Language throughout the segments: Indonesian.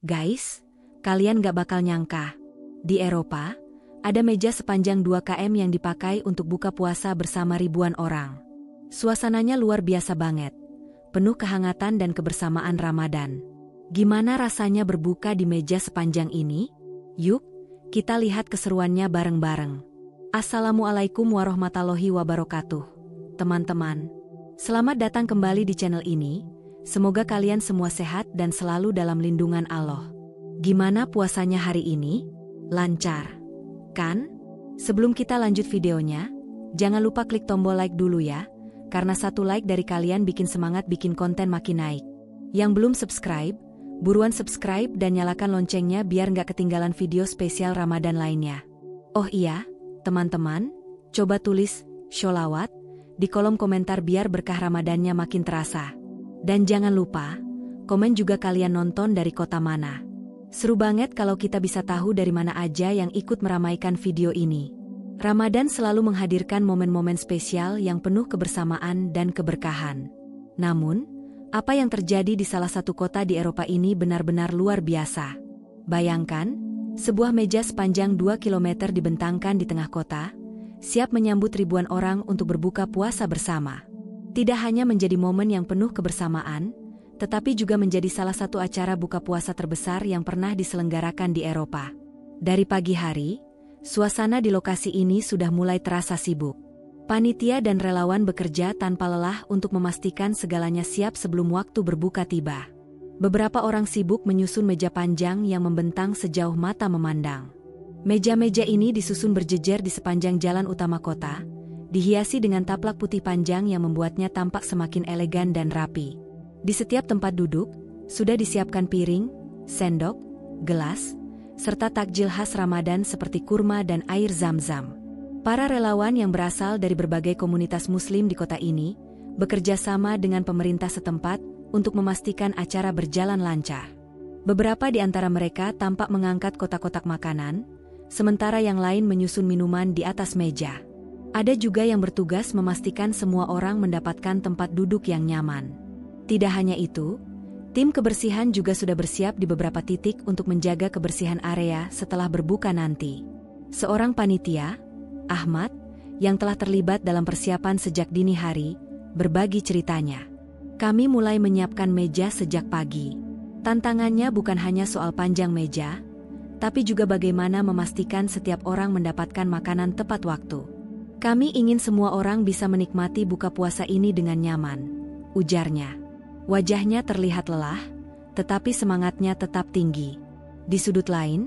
Guys, kalian gak bakal nyangka. Di Eropa, ada meja sepanjang 2 km yang dipakai untuk buka puasa bersama ribuan orang. Suasananya luar biasa banget, penuh kehangatan dan kebersamaan Ramadan. Gimana rasanya berbuka di meja sepanjang ini? Yuk, kita lihat keseruannya bareng-bareng. Assalamualaikum warahmatullahi wabarakatuh, teman-teman. Selamat datang kembali di channel ini. Semoga kalian semua sehat dan selalu dalam lindungan Allah. Gimana puasanya hari ini? Lancar, kan? Sebelum kita lanjut videonya, jangan lupa klik tombol like dulu ya, karena satu like dari kalian bikin semangat bikin konten makin naik. Yang belum subscribe, buruan subscribe dan nyalakan loncengnya biar nggak ketinggalan video spesial Ramadan lainnya. Oh iya, teman-teman, coba tulis sholawat di kolom komentar biar berkah Ramadannya makin terasa. Dan jangan lupa, komen juga kalian nonton dari kota mana. Seru banget kalau kita bisa tahu dari mana aja yang ikut meramaikan video ini. Ramadan selalu menghadirkan momen-momen spesial yang penuh kebersamaan dan keberkahan. Namun, apa yang terjadi di salah satu kota di Eropa ini benar-benar luar biasa. Bayangkan, sebuah meja sepanjang 2 km dibentangkan di tengah kota, siap menyambut ribuan orang untuk berbuka puasa bersama. Tidak hanya menjadi momen yang penuh kebersamaan, tetapi juga menjadi salah satu acara buka puasa terbesar yang pernah diselenggarakan di Eropa. Dari pagi hari, suasana di lokasi ini sudah mulai terasa sibuk. Panitia dan relawan bekerja tanpa lelah untuk memastikan segalanya siap sebelum waktu berbuka tiba. Beberapa orang sibuk menyusun meja panjang yang membentang sejauh mata memandang. Meja-meja ini disusun berjejer di sepanjang jalan utama kota, dihiasi dengan taplak putih panjang yang membuatnya tampak semakin elegan dan rapi. Di setiap tempat duduk, sudah disiapkan piring, sendok, gelas, serta takjil khas Ramadan seperti kurma dan air zam-zam. Para relawan yang berasal dari berbagai komunitas muslim di kota ini, bekerja sama dengan pemerintah setempat untuk memastikan acara berjalan lancar. Beberapa di antara mereka tampak mengangkat kotak-kotak makanan, sementara yang lain menyusun minuman di atas meja. Ada juga yang bertugas memastikan semua orang mendapatkan tempat duduk yang nyaman. Tidak hanya itu, tim kebersihan juga sudah bersiap di beberapa titik untuk menjaga kebersihan area setelah berbuka nanti. Seorang panitia, Ahmad, yang telah terlibat dalam persiapan sejak dini hari, berbagi ceritanya. Kami mulai menyiapkan meja sejak pagi. Tantangannya bukan hanya soal panjang meja, tapi juga bagaimana memastikan setiap orang mendapatkan makanan tepat waktu. Kami ingin semua orang bisa menikmati buka puasa ini dengan nyaman, ujarnya. Wajahnya terlihat lelah, tetapi semangatnya tetap tinggi. Di sudut lain,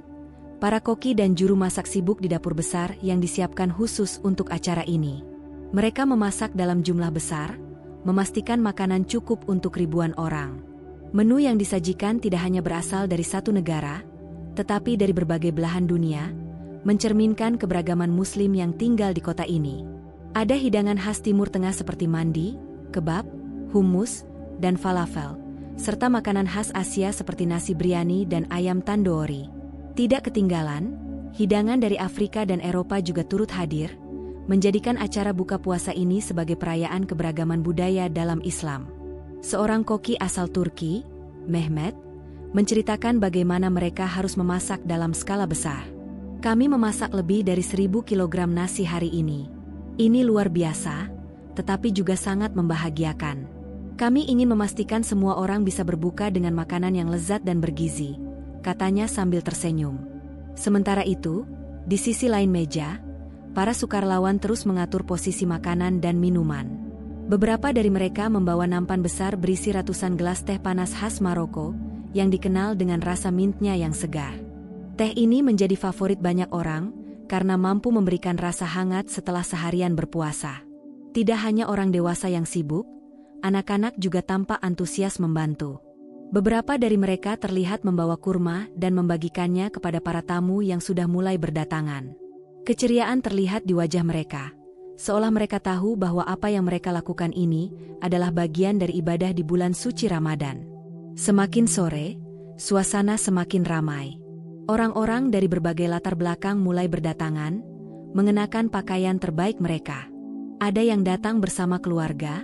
para koki dan juru masak sibuk di dapur besar yang disiapkan khusus untuk acara ini. Mereka memasak dalam jumlah besar, memastikan makanan cukup untuk ribuan orang. Menu yang disajikan tidak hanya berasal dari satu negara, tetapi dari berbagai belahan dunia, mencerminkan keberagaman muslim yang tinggal di kota ini. Ada hidangan khas Timur Tengah seperti mandi, kebab, hummus, dan falafel, serta makanan khas Asia seperti nasi biryani dan ayam tandoori. Tidak ketinggalan, hidangan dari Afrika dan Eropa juga turut hadir, menjadikan acara buka puasa ini sebagai perayaan keberagaman budaya dalam Islam. Seorang koki asal Turki, Mehmet, menceritakan bagaimana mereka harus memasak dalam skala besar. Kami memasak lebih dari 1000 kg nasi hari ini. Ini luar biasa, tetapi juga sangat membahagiakan. Kami ingin memastikan semua orang bisa berbuka dengan makanan yang lezat dan bergizi, katanya sambil tersenyum. Sementara itu, di sisi lain meja, para sukarelawan terus mengatur posisi makanan dan minuman. Beberapa dari mereka membawa nampan besar berisi ratusan gelas teh panas khas Maroko, yang dikenal dengan rasa mintnya yang segar. Teh ini menjadi favorit banyak orang, karena mampu memberikan rasa hangat setelah seharian berpuasa. Tidak hanya orang dewasa yang sibuk, anak-anak juga tampak antusias membantu. Beberapa dari mereka terlihat membawa kurma dan membagikannya kepada para tamu yang sudah mulai berdatangan. Keceriaan terlihat di wajah mereka, seolah mereka tahu bahwa apa yang mereka lakukan ini adalah bagian dari ibadah di bulan suci Ramadan. Semakin sore, suasana semakin ramai. Orang-orang dari berbagai latar belakang mulai berdatangan, mengenakan pakaian terbaik mereka. Ada yang datang bersama keluarga,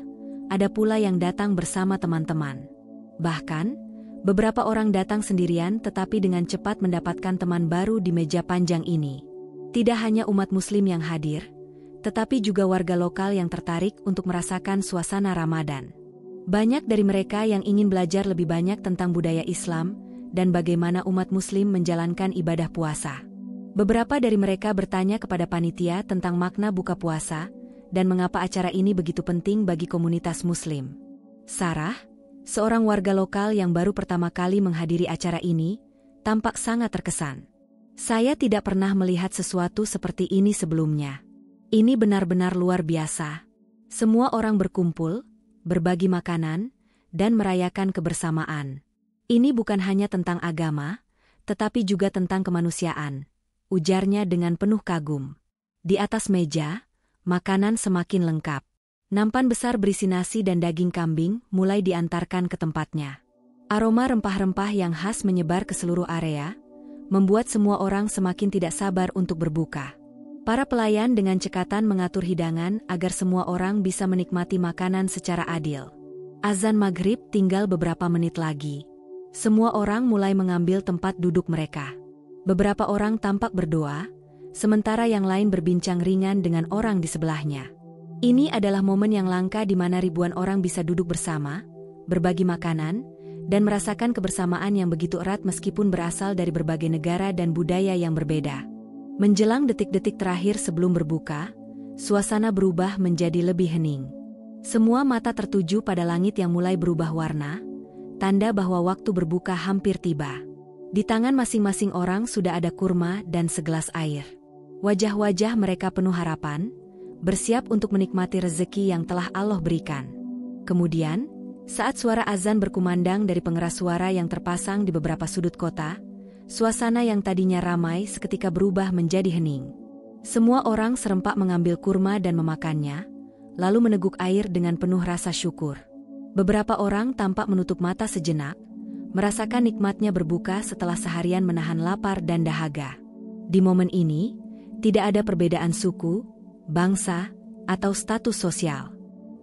ada pula yang datang bersama teman-teman. Bahkan, Beberapa orang datang sendirian tetapi dengan cepat mendapatkan teman baru di meja panjang ini. Tidak hanya umat Muslim yang hadir, tetapi juga warga lokal yang tertarik untuk merasakan suasana Ramadan. Banyak dari mereka yang ingin belajar lebih banyak tentang budaya Islam dan bagaimana umat Muslim menjalankan ibadah puasa. Beberapa dari mereka bertanya kepada panitia tentang makna buka puasa dan mengapa acara ini begitu penting bagi komunitas Muslim. Sarah, seorang warga lokal yang baru pertama kali menghadiri acara ini, tampak sangat terkesan. Saya tidak pernah melihat sesuatu seperti ini sebelumnya. Ini benar-benar luar biasa. Semua orang berkumpul, berbagi makanan, dan merayakan kebersamaan. Ini bukan hanya tentang agama, tetapi juga tentang kemanusiaan, ujarnya dengan penuh kagum. Di atas meja, makanan semakin lengkap. Nampan besar berisi nasi dan daging kambing mulai diantarkan ke tempatnya. Aroma rempah-rempah yang khas menyebar ke seluruh area, membuat semua orang semakin tidak sabar untuk berbuka. Para pelayan dengan cekatan mengatur hidangan agar semua orang bisa menikmati makanan secara adil. Azan maghrib tinggal beberapa menit lagi. Semua orang mulai mengambil tempat duduk mereka. Beberapa orang tampak berdoa, sementara yang lain berbincang ringan dengan orang di sebelahnya. Ini adalah momen yang langka di mana ribuan orang bisa duduk bersama, berbagi makanan, dan merasakan kebersamaan yang begitu erat meskipun berasal dari berbagai negara dan budaya yang berbeda. Menjelang detik-detik terakhir sebelum berbuka, suasana berubah menjadi lebih hening. Semua mata tertuju pada langit yang mulai berubah warna, tanda bahwa waktu berbuka hampir tiba. Di tangan masing-masing orang sudah ada kurma dan segelas air. Wajah-wajah mereka penuh harapan, bersiap untuk menikmati rezeki yang telah Allah berikan. Kemudian, saat suara azan berkumandang dari pengeras suara yang terpasang di beberapa sudut kota, suasana yang tadinya ramai seketika berubah menjadi hening. Semua orang serempak mengambil kurma dan memakannya, lalu meneguk air dengan penuh rasa syukur. Beberapa orang tampak menutup mata sejenak, merasakan nikmatnya berbuka setelah seharian menahan lapar dan dahaga. Di momen ini, tidak ada perbedaan suku, bangsa, atau status sosial.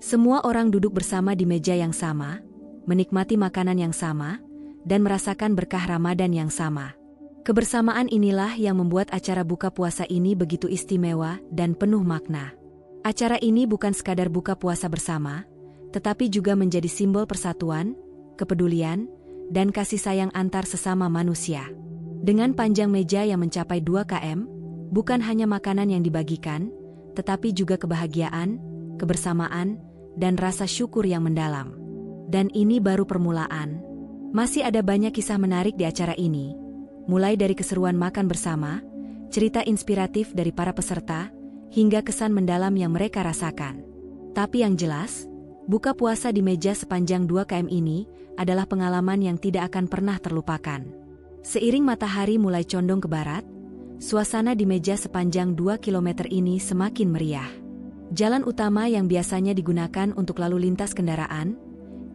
Semua orang duduk bersama di meja yang sama, menikmati makanan yang sama, dan merasakan berkah Ramadan yang sama. Kebersamaan inilah yang membuat acara buka puasa ini begitu istimewa dan penuh makna. Acara ini bukan sekadar buka puasa bersama, tetapi juga menjadi simbol persatuan, kepedulian, dan kasih sayang antar sesama manusia. Dengan panjang meja yang mencapai 2 km, bukan hanya makanan yang dibagikan, tetapi juga kebahagiaan, kebersamaan, dan rasa syukur yang mendalam. Dan ini baru permulaan. Masih ada banyak kisah menarik di acara ini, mulai dari keseruan makan bersama, cerita inspiratif dari para peserta, hingga kesan mendalam yang mereka rasakan. Tapi yang jelas, buka puasa di meja sepanjang 2 km ini adalah pengalaman yang tidak akan pernah terlupakan. Seiring matahari mulai condong ke barat, suasana di meja sepanjang 2 km ini semakin meriah. Jalan utama yang biasanya digunakan untuk lalu lintas kendaraan,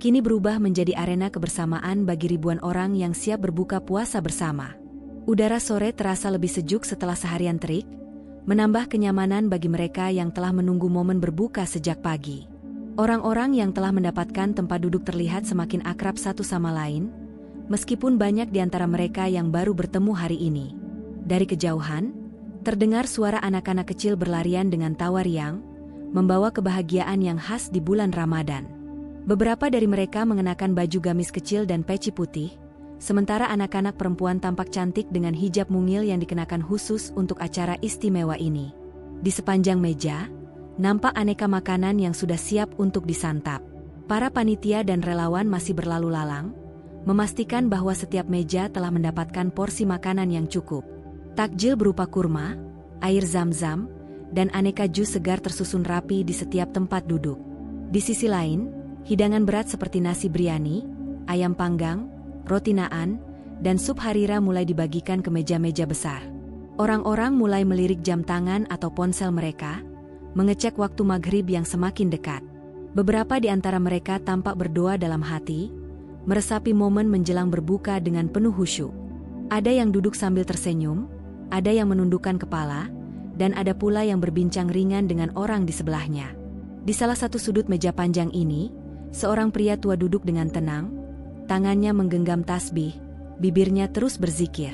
kini berubah menjadi arena kebersamaan bagi ribuan orang yang siap berbuka puasa bersama. Udara sore terasa lebih sejuk setelah seharian terik, menambah kenyamanan bagi mereka yang telah menunggu momen berbuka sejak pagi. Orang-orang yang telah mendapatkan tempat duduk terlihat semakin akrab satu sama lain, meskipun banyak di antara mereka yang baru bertemu hari ini. Dari kejauhan, terdengar suara anak-anak kecil berlarian dengan tawa riang, membawa kebahagiaan yang khas di bulan Ramadan. Beberapa dari mereka mengenakan baju gamis kecil dan peci putih, sementara anak-anak perempuan tampak cantik dengan hijab mungil yang dikenakan khusus untuk acara istimewa ini. Di sepanjang meja, nampak aneka makanan yang sudah siap untuk disantap. Para panitia dan relawan masih berlalu lalang, memastikan bahwa setiap meja telah mendapatkan porsi makanan yang cukup. Takjil berupa kurma, air zam-zam, dan aneka jus segar tersusun rapi di setiap tempat duduk. Di sisi lain, hidangan berat seperti nasi biryani, ayam panggang, roti naan, dan sup harira mulai dibagikan ke meja-meja besar. Orang-orang mulai melirik jam tangan atau ponsel mereka, mengecek waktu maghrib yang semakin dekat. Beberapa di antara mereka tampak berdoa dalam hati, meresapi momen menjelang berbuka dengan penuh khusyuk. Ada yang duduk sambil tersenyum, ada yang menundukkan kepala, dan ada pula yang berbincang ringan dengan orang di sebelahnya. Di salah satu sudut meja panjang ini, seorang pria tua duduk dengan tenang, tangannya menggenggam tasbih, bibirnya terus berzikir.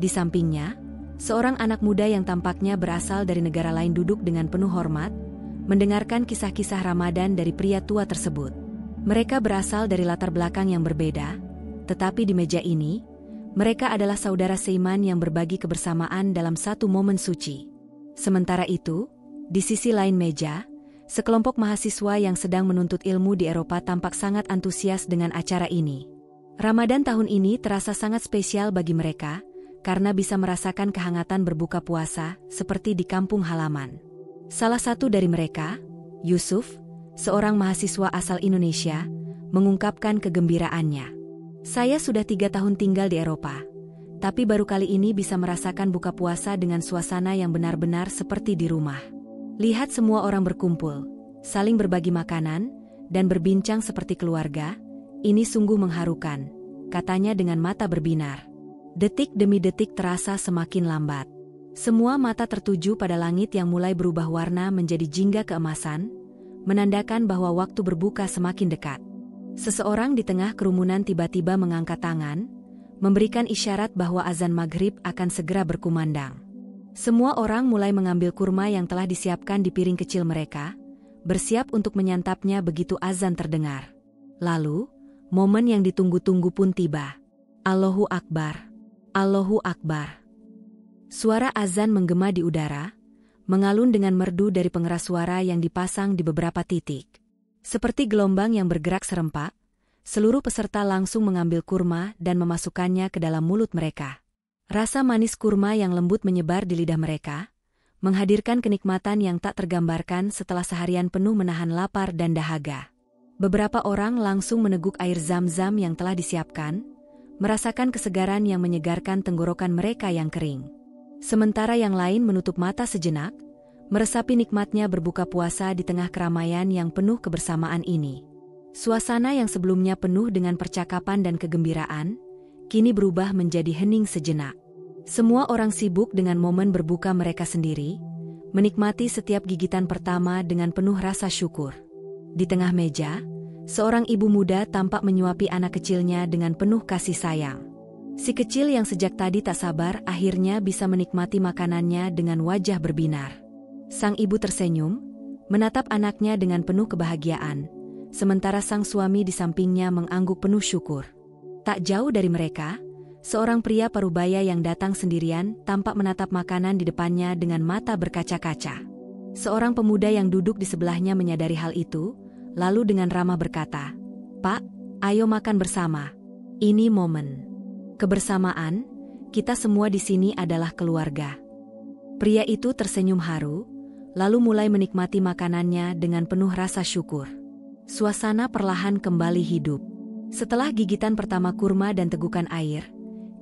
Di sampingnya, seorang anak muda yang tampaknya berasal dari negara lain duduk dengan penuh hormat, mendengarkan kisah-kisah Ramadan dari pria tua tersebut. Mereka berasal dari latar belakang yang berbeda, tetapi di meja ini, mereka adalah saudara seiman yang berbagi kebersamaan dalam satu momen suci. Sementara itu, di sisi lain meja, sekelompok mahasiswa yang sedang menuntut ilmu di Eropa tampak sangat antusias dengan acara ini. Ramadan tahun ini terasa sangat spesial bagi mereka, karena bisa merasakan kehangatan berbuka puasa seperti di kampung halaman. Salah satu dari mereka, Yusuf, seorang mahasiswa asal Indonesia, mengungkapkan kegembiraannya. Saya sudah 3 tahun tinggal di Eropa, tapi baru kali ini bisa merasakan buka puasa dengan suasana yang benar-benar seperti di rumah. Lihat semua orang berkumpul, saling berbagi makanan, dan berbincang seperti keluarga, ini sungguh mengharukan, katanya dengan mata berbinar. Detik demi detik terasa semakin lambat. Semua mata tertuju pada langit yang mulai berubah warna menjadi jingga keemasan, menandakan bahwa waktu berbuka semakin dekat. Seseorang di tengah kerumunan tiba-tiba mengangkat tangan, memberikan isyarat bahwa azan maghrib akan segera berkumandang. Semua orang mulai mengambil kurma yang telah disiapkan di piring kecil mereka, bersiap untuk menyantapnya begitu azan terdengar. Lalu, momen yang ditunggu-tunggu pun tiba. Allahu Akbar. Allahu Akbar. Suara azan menggema di udara, mengalun dengan merdu dari pengeras suara yang dipasang di beberapa titik. Seperti gelombang yang bergerak serempak, seluruh peserta langsung mengambil kurma dan memasukkannya ke dalam mulut mereka. Rasa manis kurma yang lembut menyebar di lidah mereka, menghadirkan kenikmatan yang tak tergambarkan setelah seharian penuh menahan lapar dan dahaga. Beberapa orang langsung meneguk air zam-zam yang telah disiapkan, merasakan kesegaran yang menyegarkan tenggorokan mereka yang kering. Sementara yang lain menutup mata sejenak, meresapi nikmatnya berbuka puasa di tengah keramaian yang penuh kebersamaan ini. Suasana yang sebelumnya penuh dengan percakapan dan kegembiraan, kini berubah menjadi hening sejenak. Semua orang sibuk dengan momen berbuka mereka sendiri, menikmati setiap gigitan pertama dengan penuh rasa syukur. Di tengah meja, seorang ibu muda tampak menyuapi anak kecilnya dengan penuh kasih sayang. Si kecil yang sejak tadi tak sabar akhirnya bisa menikmati makanannya dengan wajah berbinar. Sang ibu tersenyum, menatap anaknya dengan penuh kebahagiaan, sementara sang suami di sampingnya mengangguk penuh syukur. Tak jauh dari mereka, seorang pria parubaya yang datang sendirian tampak menatap makanan di depannya dengan mata berkaca-kaca. Seorang pemuda yang duduk di sebelahnya menyadari hal itu, lalu dengan ramah berkata, "Pak, ayo makan bersama. Ini momen kebersamaan, kita semua di sini adalah keluarga." Pria itu tersenyum haru, lalu mulai menikmati makanannya dengan penuh rasa syukur. Suasana perlahan kembali hidup. Setelah gigitan pertama kurma dan tegukan air,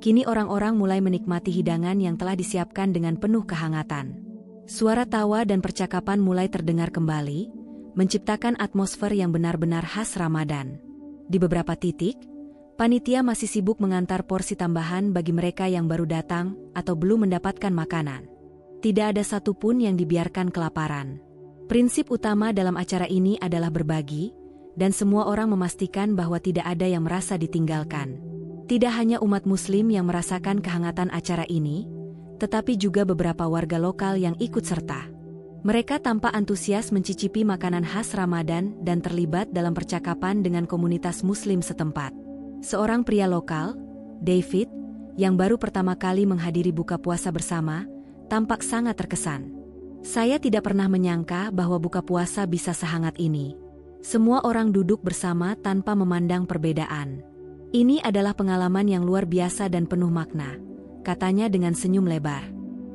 kini orang-orang mulai menikmati hidangan yang telah disiapkan dengan penuh kehangatan. Suara tawa dan percakapan mulai terdengar kembali, menciptakan atmosfer yang benar-benar khas Ramadan. Di beberapa titik, panitia masih sibuk mengantar porsi tambahan bagi mereka yang baru datang atau belum mendapatkan makanan. Tidak ada satupun yang dibiarkan kelaparan. Prinsip utama dalam acara ini adalah berbagi, dan semua orang memastikan bahwa tidak ada yang merasa ditinggalkan. Tidak hanya umat Muslim yang merasakan kehangatan acara ini, tetapi juga beberapa warga lokal yang ikut serta. Mereka tampak antusias mencicipi makanan khas Ramadan dan terlibat dalam percakapan dengan komunitas Muslim setempat. Seorang pria lokal, David, yang baru pertama kali menghadiri buka puasa bersama, tampak sangat terkesan. "Saya tidak pernah menyangka bahwa buka puasa bisa sehangat ini. Semua orang duduk bersama tanpa memandang perbedaan. Ini adalah pengalaman yang luar biasa dan penuh makna," katanya dengan senyum lebar.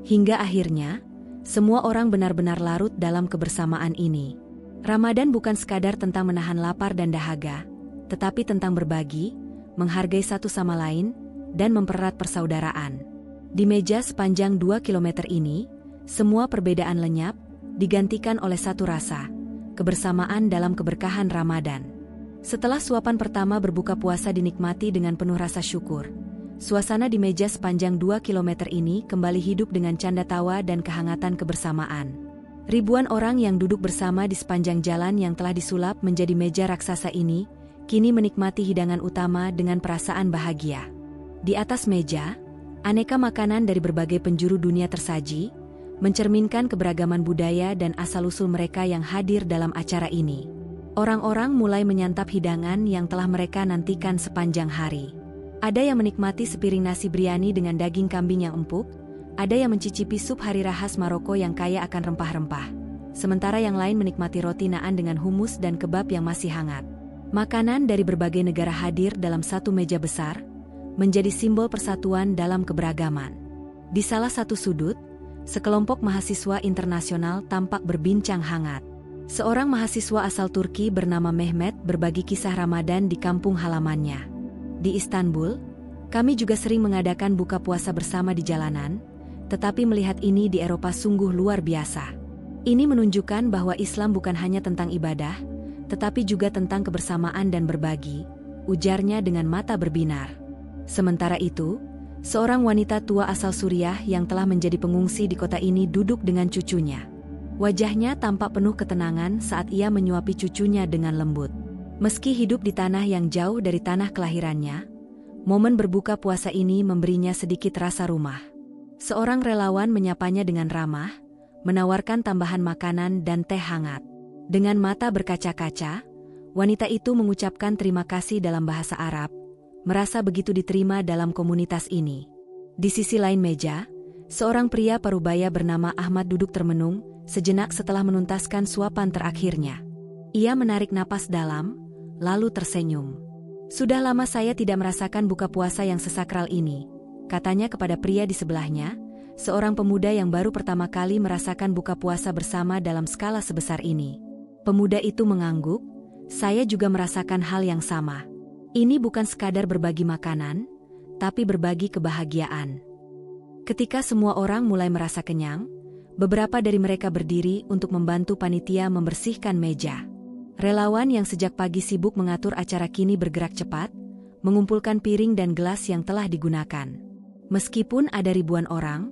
Hingga akhirnya, semua orang benar-benar larut dalam kebersamaan ini. Ramadan bukan sekadar tentang menahan lapar dan dahaga, tetapi tentang berbagi, menghargai satu sama lain, dan mempererat persaudaraan. Di meja sepanjang 2 kilometer ini, semua perbedaan lenyap, digantikan oleh satu rasa, kebersamaan dalam keberkahan Ramadan. Setelah suapan pertama berbuka puasa dinikmati dengan penuh rasa syukur, suasana di meja sepanjang 2 kilometer ini kembali hidup dengan canda tawa dan kehangatan kebersamaan. Ribuan orang yang duduk bersama di sepanjang jalan yang telah disulap menjadi meja raksasa ini, kini menikmati hidangan utama dengan perasaan bahagia. Di atas meja, aneka makanan dari berbagai penjuru dunia tersaji, mencerminkan keberagaman budaya dan asal-usul mereka yang hadir dalam acara ini. Orang-orang mulai menyantap hidangan yang telah mereka nantikan sepanjang hari. Ada yang menikmati sepiring nasi biryani dengan daging kambing yang empuk, ada yang mencicipi sup harira khas Maroko yang kaya akan rempah-rempah, sementara yang lain menikmati roti naan dengan humus dan kebab yang masih hangat. Makanan dari berbagai negara hadir dalam satu meja besar, menjadi simbol persatuan dalam keberagaman. Di salah satu sudut, sekelompok mahasiswa internasional tampak berbincang hangat. Seorang mahasiswa asal Turki bernama Mehmet berbagi kisah Ramadan di kampung halamannya. Di Istanbul, kami juga sering mengadakan buka puasa bersama di jalanan, tetapi melihat ini di Eropa sungguh luar biasa. Ini menunjukkan bahwa Islam bukan hanya tentang ibadah, tetapi juga tentang kebersamaan dan berbagi, ujarnya dengan mata berbinar. Sementara itu, seorang wanita tua asal Suriah yang telah menjadi pengungsi di kota ini duduk dengan cucunya. Wajahnya tampak penuh ketenangan saat ia menyuapi cucunya dengan lembut. Meski hidup di tanah yang jauh dari tanah kelahirannya, momen berbuka puasa ini memberinya sedikit rasa rumah. Seorang relawan menyapanya dengan ramah, menawarkan tambahan makanan dan teh hangat. Dengan mata berkaca-kaca, wanita itu mengucapkan terima kasih dalam bahasa Arab, merasa begitu diterima dalam komunitas ini. Di sisi lain meja, seorang pria parubaya bernama Ahmad duduk termenung, sejenak setelah menuntaskan suapan terakhirnya. Ia menarik napas dalam, lalu tersenyum. Sudah lama saya tidak merasakan buka puasa yang sesakral ini, katanya kepada pria di sebelahnya, seorang pemuda yang baru pertama kali merasakan buka puasa bersama dalam skala sebesar ini. Pemuda itu mengangguk, saya juga merasakan hal yang sama. Ini bukan sekadar berbagi makanan, tapi berbagi kebahagiaan. Ketika semua orang mulai merasa kenyang, beberapa dari mereka berdiri untuk membantu panitia membersihkan meja. Relawan yang sejak pagi sibuk mengatur acara kini bergerak cepat, mengumpulkan piring dan gelas yang telah digunakan. Meskipun ada ribuan orang,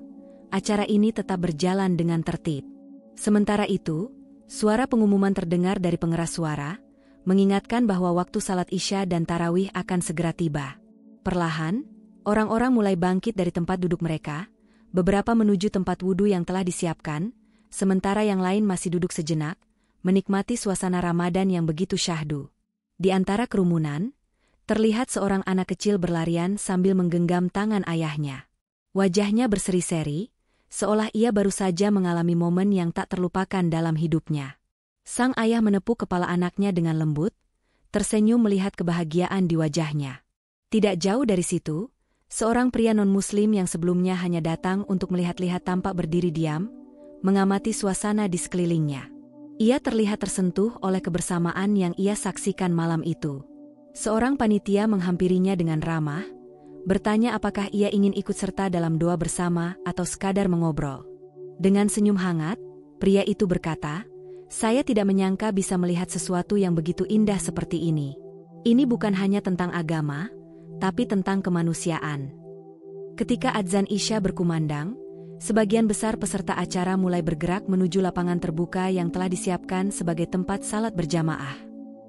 acara ini tetap berjalan dengan tertib. Sementara itu, suara pengumuman terdengar dari pengeras suara, mengingatkan bahwa waktu salat Isya dan Tarawih akan segera tiba. Perlahan, orang-orang mulai bangkit dari tempat duduk mereka, beberapa menuju tempat wudhu yang telah disiapkan, sementara yang lain masih duduk sejenak, menikmati suasana Ramadan yang begitu syahdu. Di antara kerumunan, terlihat seorang anak kecil berlarian sambil menggenggam tangan ayahnya. Wajahnya berseri-seri, seolah ia baru saja mengalami momen yang tak terlupakan dalam hidupnya. Sang ayah menepuk kepala anaknya dengan lembut, tersenyum melihat kebahagiaan di wajahnya. Tidak jauh dari situ, seorang pria non-muslim yang sebelumnya hanya datang untuk melihat-lihat tampak berdiri diam, mengamati suasana di sekelilingnya. Ia terlihat tersentuh oleh kebersamaan yang ia saksikan malam itu. Seorang panitia menghampirinya dengan ramah, bertanya apakah ia ingin ikut serta dalam doa bersama atau sekadar mengobrol. Dengan senyum hangat, pria itu berkata, saya tidak menyangka bisa melihat sesuatu yang begitu indah seperti ini. Ini bukan hanya tentang agama, tapi tentang kemanusiaan. Ketika adzan Isya berkumandang, sebagian besar peserta acara mulai bergerak menuju lapangan terbuka yang telah disiapkan sebagai tempat salat berjamaah.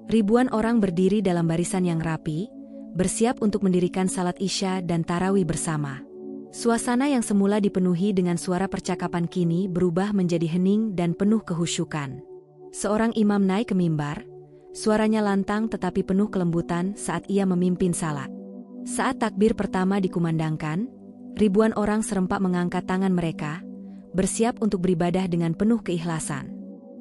Ribuan orang berdiri dalam barisan yang rapi, bersiap untuk mendirikan salat Isya dan Tarawih bersama. Suasana yang semula dipenuhi dengan suara percakapan kini berubah menjadi hening dan penuh kehusyukan. Seorang imam naik ke mimbar, suaranya lantang tetapi penuh kelembutan saat ia memimpin salat. Saat takbir pertama dikumandangkan, ribuan orang serempak mengangkat tangan mereka, bersiap untuk beribadah dengan penuh keikhlasan.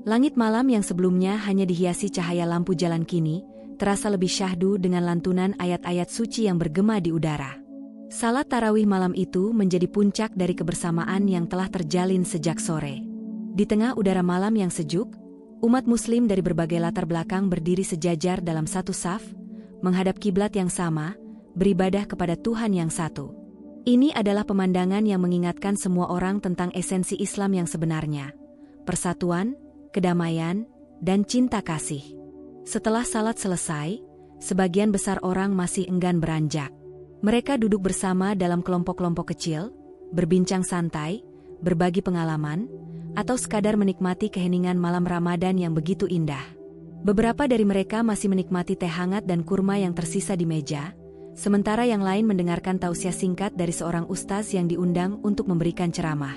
Langit malam yang sebelumnya hanya dihiasi cahaya lampu jalan kini, terasa lebih syahdu dengan lantunan ayat-ayat suci yang bergema di udara. Salat Tarawih malam itu menjadi puncak dari kebersamaan yang telah terjalin sejak sore. Di tengah udara malam yang sejuk, umat muslim dari berbagai latar belakang berdiri sejajar dalam satu saf, menghadap kiblat yang sama, beribadah kepada Tuhan yang satu. Ini adalah pemandangan yang mengingatkan semua orang tentang esensi Islam yang sebenarnya, persatuan, kedamaian, dan cinta kasih. Setelah salat selesai, sebagian besar orang masih enggan beranjak. Mereka duduk bersama dalam kelompok-kelompok kecil, berbincang santai, berbagi pengalaman, atau sekadar menikmati keheningan malam Ramadan yang begitu indah. Beberapa dari mereka masih menikmati teh hangat dan kurma yang tersisa di meja, sementara yang lain mendengarkan tausiah singkat dari seorang ustaz yang diundang untuk memberikan ceramah.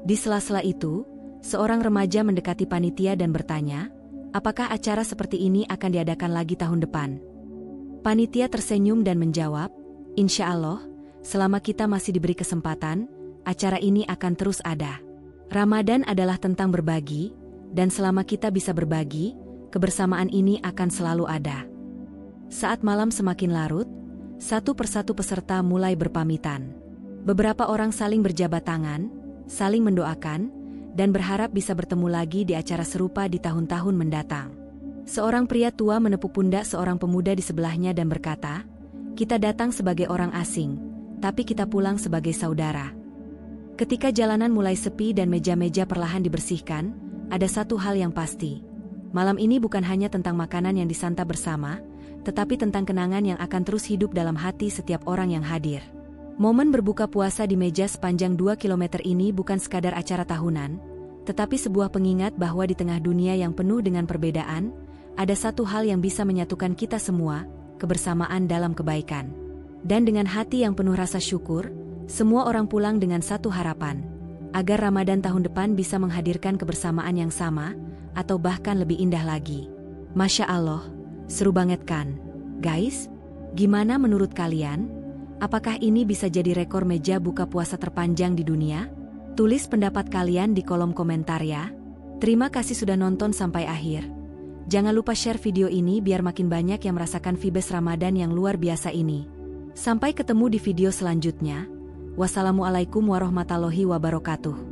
Di sela-sela itu, seorang remaja mendekati panitia dan bertanya, apakah acara seperti ini akan diadakan lagi tahun depan? Panitia tersenyum dan menjawab, insya Allah, selama kita masih diberi kesempatan, acara ini akan terus ada. Ramadan adalah tentang berbagi, dan selama kita bisa berbagi, kebersamaan ini akan selalu ada. Saat malam semakin larut, satu persatu peserta mulai berpamitan. Beberapa orang saling berjabat tangan, saling mendoakan, dan berharap bisa bertemu lagi di acara serupa di tahun-tahun mendatang. Seorang pria tua menepuk pundak seorang pemuda di sebelahnya dan berkata, "Kita datang sebagai orang asing, tapi kita pulang sebagai saudara." Ketika jalanan mulai sepi dan meja-meja perlahan dibersihkan, ada satu hal yang pasti. Malam ini bukan hanya tentang makanan yang disantap bersama, tetapi tentang kenangan yang akan terus hidup dalam hati setiap orang yang hadir. Momen berbuka puasa di meja sepanjang 2 km ini bukan sekadar acara tahunan, tetapi sebuah pengingat bahwa di tengah dunia yang penuh dengan perbedaan, ada satu hal yang bisa menyatukan kita semua, kebersamaan dalam kebaikan. Dan dengan hati yang penuh rasa syukur, semua orang pulang dengan satu harapan, agar Ramadan tahun depan bisa menghadirkan kebersamaan yang sama, atau bahkan lebih indah lagi. Masya Allah, seru banget kan? Guys, gimana menurut kalian? Apakah ini bisa jadi rekor meja buka puasa terpanjang di dunia? Tulis pendapat kalian di kolom komentar ya. Terima kasih sudah nonton sampai akhir. Jangan lupa share video ini biar makin banyak yang merasakan vibes Ramadan yang luar biasa ini. Sampai ketemu di video selanjutnya. Wassalamualaikum warahmatullahi wabarakatuh.